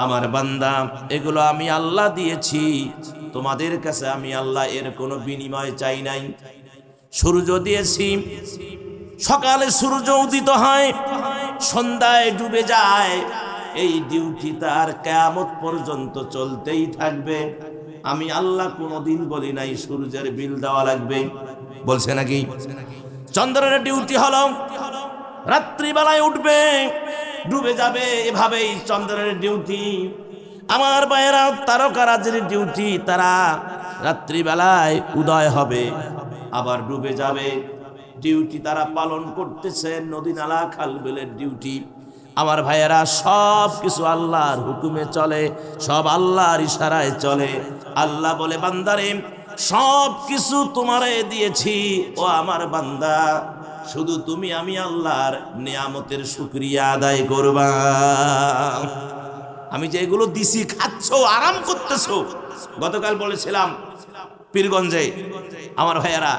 আমার বান্দা, এগুলো আমি আল্লাহ দিয়েছি তোমাদের কাছে, আমি আল্লাহ এর কোনো বিনিময় চাই নাই। সূর্য দিয়েছি, সকালে সূর্য উদিত হয়, সন্ধ্যায় ডুবে যায়। এই ডিউটি তার কিয়ামত পর্যন্ত চলতেই থাকবে। আমি আল্লাহ কোনোদিন বলি নাই সূর্যের বিল দেওয়া লাগবে, বলছে নাকি? চন্দ্রের ডিউটি হলো রাত্রিবেলায় উঠবে, ডুবে যাবে, এভাবেই চন্দ্রের ডিউটি। আমার ভাইয়েরা, তারকারাজের ডিউটি, তারা রাত্রিবেলায় উদয় হবে আবার ডুবে যাবে, ডিউটি তারা পালন করতেছে। নদী নালা খাল বিলের ডিউটি। আমার ভাইয়েরা, সব কিছু আল্লাহর হুকুমে চলে, সব আল্লাহর ইশারায় চলে। আল্লাহ বলে, বান্দারে সব কিছু তোমারে দিয়েছি, ও আমার বান্দা, শুধু তুমি আমি আল্লাহর নিয়ামতের শুকরিয়া আদায় করবা। আমি যে এগুলো দিছি, খাচ্ছ, আরাম করতেছো। গতকাল বলেছিলাম পীরগঞ্জে আমার ভাইয়েরা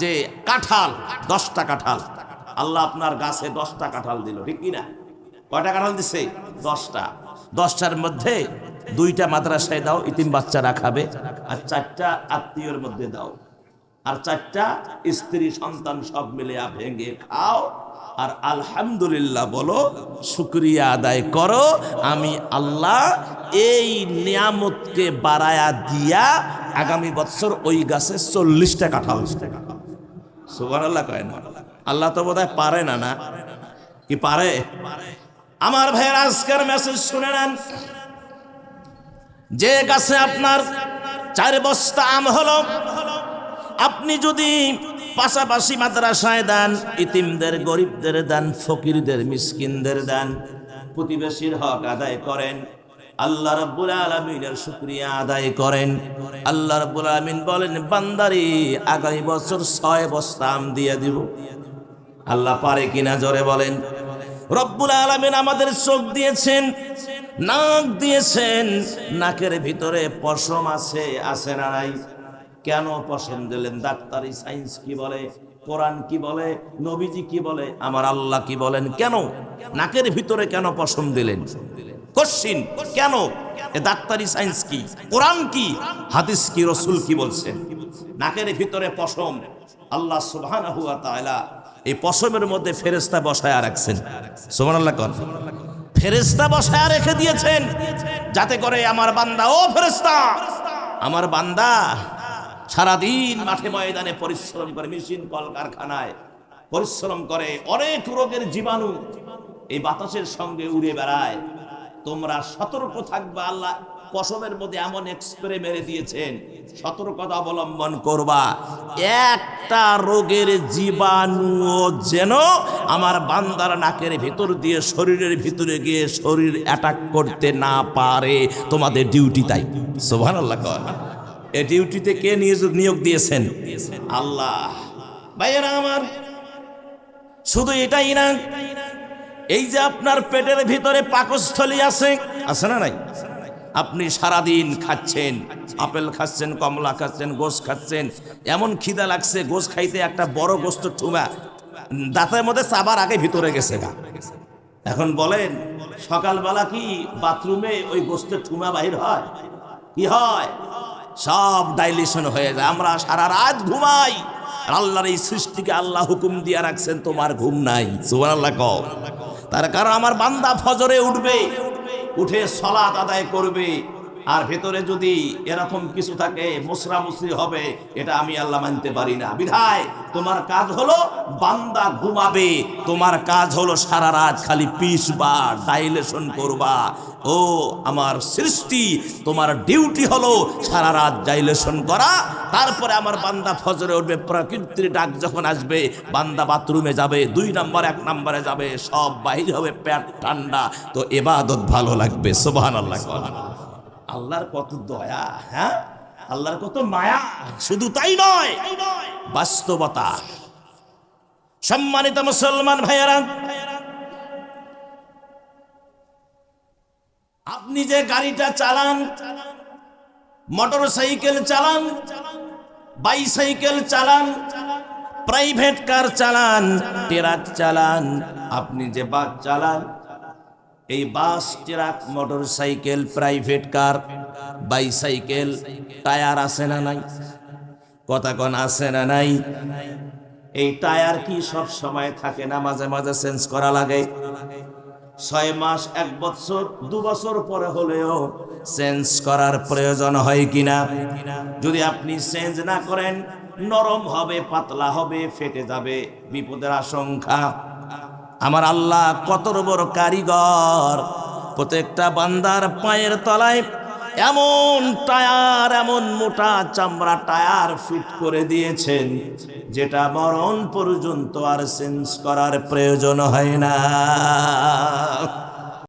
যে কাঁঠাল, 10টা কাঁঠাল, আল্লাহ আপনার গাছে 10টা কাঁঠাল দিল, ঠিক কিনা? কয়টা কাঁঠাল দিছে? 10টা। 10টার মধ্যে 2টা মাদ্রাসায় দাও, ইতিম বাচ্চারা খাবে, আর 4টা আত্মীয়র মধ্যে দাও, আর 4টা স্ত্রী সন্তান সব মিলে ভেঙে খাও, আর আলহামদুলিল্লাহ বলো, শুকরিয়া আদায় করো। আমি আল্লাহ এই নিয়ামতকে বাড়ায়া দিয়া আগামী বছর ওই গাছে 40টা কাঁঠাল। সুবহানাল্লাহ কয় না? আল্লাহ তো বোধহয় পারে না, না কি পারে? আমার ভাইয়ের আজকের মেসেজ শুনে নেন। যে গাছে আপনার 4 বস্তা আম হলো, আপনি যদি পাশাপাশি মাদ্রাসায় দান, ইতিমদের, গরিবদের দান, ফকিরদের, মিসকিনদের দান, প্রতিবেশীর হক আদায় করেন, আল্লাহ রাব্বুল আলামিনের শুকরিয়া আদায় করেন। আল্লাহ রাব্বুল আলামিন বলেন, বান্দারি আগামী বছর 6 বস্তা আম দিয়ে দিব। আল্লাহ পারে কিনা জোরে বলেন? রব্বুল আলামিন আমাদের চোখ দিয়েছেন, নাক দিয়েছেন, নাকের ভিতরে পশম আছে, আছে না নাই? কেন পশম দিলেন? ডাক্তারি সায়েন্স কি বলে, কোরআন কি বলে, নবীজি কি বলে, আমার আল্লাহ কি বলেন? কেন নাকের ভিতরে কেন পশম দিলেন? কোশ্চিন কেন? এ ডাক্তারি সায়েন্স কি, কোরআন কি, হাদিস কি, রাসূল কি বলছেন? নাকের ভিতরে পশম, আল্লাহ সুবহানাহু ওয়া তাআলা এই পশমের মধ্যে ফেরেশতা বসায়া রাখছেন। সুবহানাল্লাহ কোন? ফেরেশতা বসায়া রেখে দিয়েছেন, যাতে করে আমার বান্দা, ও ফেরেশতা, আমার বান্দা সারাদিন মাঠে ময়দানে পরিশ্রম করে, মেশিন কল কারখানায় পরিশ্রম করে, অনেক রোগের জীবাণু এই বাতাসের সঙ্গে উড়ে বেড়ায়। তোমরা সতর্ক থাকবা। আল্লাহ পশমের মধ্যে এমন স্প্রে মেরে দিয়েছেন, সতর্কতা অবলম্বন করবা। একটা রোগের জীবাণু যেন আমার বান্দার নাকের ভিতর দিয়ে শরীরের ভিতরে গিয়ে শরীর অ্যাটাক করতে না পারে। তোমাদের ডিউটি তাই। সুবহানাল্লাহ। এই ডিউটিতে কে নিয়োগ দিয়েছেন? আল্লাহ। ভাইয়েরা আমার, শুধু এটাই না, এই যে আপনার পেটের ভিতরে পাকস্থলী আছে, আছে না নাই? আপনি সারাদিন খাচ্ছেন, আপেল খাচ্ছেন, কমলা খাচ্ছেন, গোশ খাচ্ছেন, এমন খিদা লাগছে, গোশ খাইতে একটা বড় গোস্ত ঠুমা দাঁতের মধ্যে চাবার আগে ভিতরে গেছে। এখন বলেন, সকালবেলা কি বাথরুমে ওই গোস্তের ঠুমা বাহির হয়? কি হয়? সব ডাইলেশন হয়ে যায়। আমরা সারা রাত ঘুমাই, আল্লাহর এই সৃষ্টিকে আল্লাহ হুকুম দিয়ে রাখছেন, তোমার ঘুম নাই। সুবহানাল্লাহ কও। তার কারণ আমার বান্দা ফজরে উঠবে, উঠে সালাত আদায় করবে, আর ভেতরে যদি এরকম কিছু থাকে, মুসরামুসরি হবে, এটা আমি আল্লাহ মানতে পারি না। বিধায় তোমার কাজ হলো বান্দা ঘুমাবে, তোমার কাজ হলো সারা রাত খালি পিসবা, ডাইলেশন করবা। ও আমার সৃষ্টি, তোমার ডিউটি হলো সারা রাত ডাইলেশন করা। তারপরে আমার বান্দা ফজরে উঠবে, প্রকৃতির ডাক যখন আসবে, বান্দা বাথরুমে যাবে, 2 নম্বর 1 নম্বরে যাবে, সব বাহির হবে, পেট ঠান্ডা, তো ইবাদত ভালো লাগবে। সুবহানাল্লাহ। আল্লাহর কত দয়া, হ্যাঁ, আল্লাহর কত মায়া। শুধু তাই নয়, বাস্তবতা। সম্মানিত মুসলমান ভাইয়েরা, আপনি যে গাড়িটা চালান, মোটর সাইকেল চালান, বাইসাইকেল চালান, প্রাইভেট কার চালান, ট্রাক চালান, আপনি যে বাস চালান, এই bus, truck, motorcycle, private car, bicycle, tyre আছে না নাই? কথা কোন আছে না নাই? এই টায়ার কি সব সময় থাকে না? মাঝে মাঝে চেঞ্জ করা লাগে। 6 মাস, 1 বছর, 2 বছর পরে হলেও চেঞ্জ করার প্রয়োজন হয় কিনা? যদি আপনি চেঞ্জ না করেন, নরম হবে, পাতলা হবে, ফেটে যাবে, বিপদের আশঙ্কা। আমার আল্লাহ কত বড় কারিগর! প্রত্যেকটা বান্দার পায়ের তলায় এমন টায়ার, এমন মোটা চামড়া টায়ার ফিট করে দিয়েছেন, যেটা মরণ পর্যন্ত আর চেঞ্জ করার প্রয়োজন হয় না।